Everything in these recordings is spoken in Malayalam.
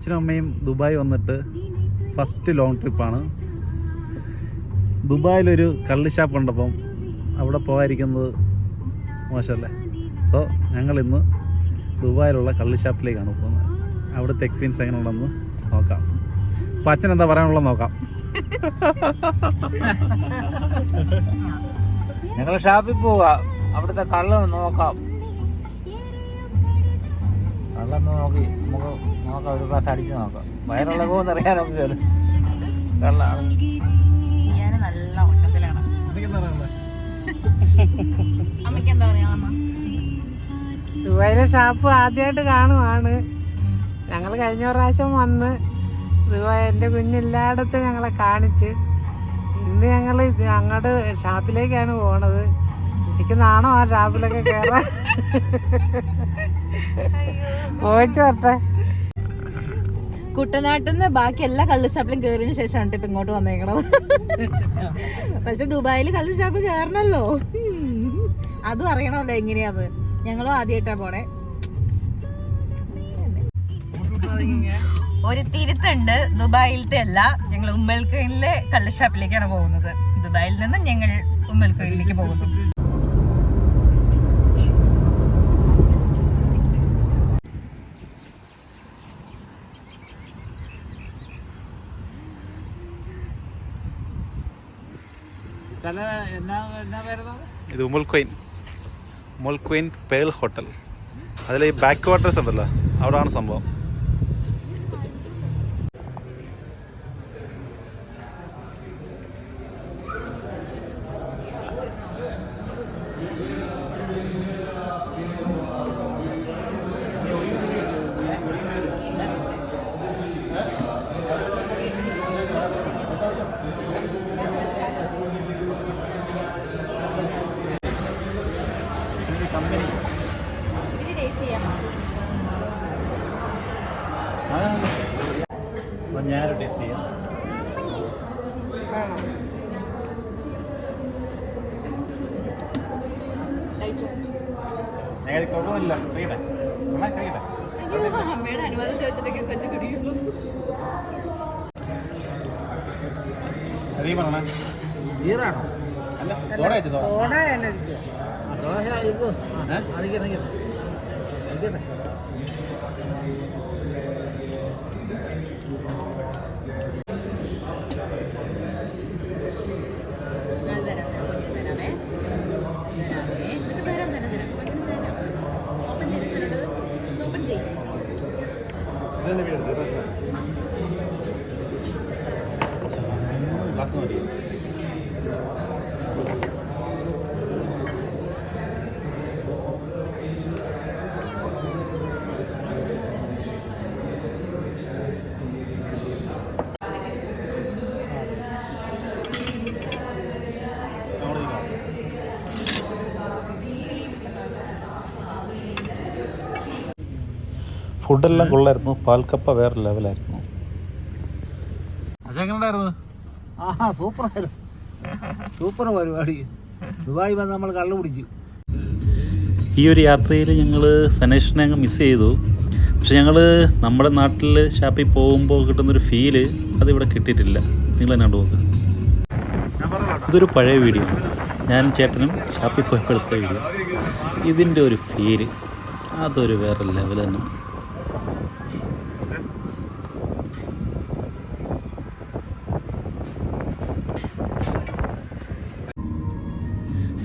അച്ഛനും അമ്മയും ദുബായ് വന്നിട്ട് ഫസ്റ്റ് ലോങ് ട്രിപ്പാണ്. ദുബായിലൊരു കള്ള് ഷാപ്പ് ഉണ്ടപ്പം അവിടെ പോകാതിരിക്കുന്നത് മോശമല്ലേ. സോ ഞങ്ങളിന്ന് ദുബായിലുള്ള കള്ള് ഷാപ്പിലേക്കാണ് പോകുന്നത്. അവിടുത്തെ എക്സ്പീരിയൻസ് എങ്ങനെ ഉണ്ടെന്ന് നോക്കാം. അപ്പം അച്ഛൻ എന്താ പറയാനുള്ളത് നോക്കാം. ഞങ്ങൾ ഷാപ്പിൽ പോവുക, അവിടുത്തെ കള്ള് നോക്കാം. കള്ളൊന്ന് നോക്കി നമുക്ക് നോക്കാം, ഒരു ഗ്ലാസ് അടിച്ച് നോക്കാം. വയറുള്ള പോകുന്ന അറിയാനൊക്കെ കള്ളാണ്. നല്ല ഉറക്കത്തിലാണ്. അമ്മയ്ക്ക് എന്താ പറയാ? ദുബായിലെ ഷാപ്പ് ആദ്യമായിട്ട് കാണുവാണ്. ഞങ്ങൾ കഴിഞ്ഞ പ്രാവശ്യം വന്ന് ദുബായ് എൻ്റെ കുഞ്ഞെല്ലായിടത്തും ഞങ്ങളെ കാണിച്ച് ഇന്ന് ഞങ്ങൾ അങ്ങോട്ട് ഷാപ്പിലേക്കാണ് പോണത്. എനിക്ക് നാണോ ആ ഷാപ്പിലൊക്കെ കയറാൻ. പോയിച്ചു വരട്ടെ. കുട്ടനാട്ടിൽ നിന്ന് ബാക്കി എല്ലാ കള്ള് ഷാപ്പിലും കയറിയതിനു ശേഷമാണ് ഇപ്പൊ ഇങ്ങോട്ട് വന്നേക്കണത്. പക്ഷെ ദുബായിൽ കള്ള് ഷാപ്പ് കയറണല്ലോ, അതും അറിയണമല്ലോ എങ്ങനെയാന്ന്. ഞങ്ങളും ആദ്യമായിട്ടാ പോണേ. ഒരു തിരുത്തുണ്ട്, ദുബായിലത്തെ അല്ല, ഞങ്ങൾ ഉമ്മൽക്കോയിലെ കള്ള് ഷാപ്പിലേക്കാണ് പോകുന്നത്. ദുബായിൽ നിന്ന് ഞങ്ങൾ ഉമ്മൽക്കോയിലേക്ക് പോകുന്നു. ഇത് ഉമ്മൽക്കോയിൻ പേൾ ഹോട്ടൽ. അതിൽ ഈ ബാക്ക് ക്വാർട്ടേഴ്സ് ഉണ്ടല്ലോ, അവിടെയാണ് സംഭവം. ഞാനൊരു ടേസ്റ്റ് ചെയ്യാം. കുഴപ്പമില്ല, കഴിയട്ടെ. അമ്മയുടെ അനുവാദം ചോദിച്ചിട്ടൊക്കെ കൊച്ചു കുടിക്കുന്നു. ബീറാണോ? സോഡ ഫുഡെല്ലാം കൊള്ളായിരുന്നു. പാൽക്കപ്പ വേറെ ലെവലായിരുന്നു. സൂപ്പറായിരുന്നു, സൂപ്പർ പരിപാടി. ദുബായ് വന്ന് നമ്മൾ കള്ളു പിടിച്ചു. ഈ ഒരു യാത്രയിൽ ഞങ്ങൾ സനേഷിനെ അങ്ങ് മിസ് ചെയ്തു. പക്ഷെ ഞങ്ങൾ നമ്മുടെ നാട്ടിൽ ഷാപ്പിൽ പോകുമ്പോൾ കിട്ടുന്നൊരു ഫീല് അതിവിടെ കിട്ടിയിട്ടില്ല. നിങ്ങൾ തന്നെ നോക്കുക. ഇതൊരു പഴയ വീഡിയോ, ഞാനും ചേട്ടനും ഷാപ്പിൽ പോയപ്പോൾ എടുത്ത വീഡിയോ. ഇതിൻ്റെ ഒരു ഫീല് അതൊരു വേറെ ലെവൽ തന്നെ.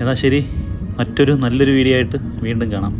എന്നാൽ ശരി, മറ്റൊരു നല്ലൊരു വീഡിയോ ആയിട്ട് വീണ്ടും കാണാം.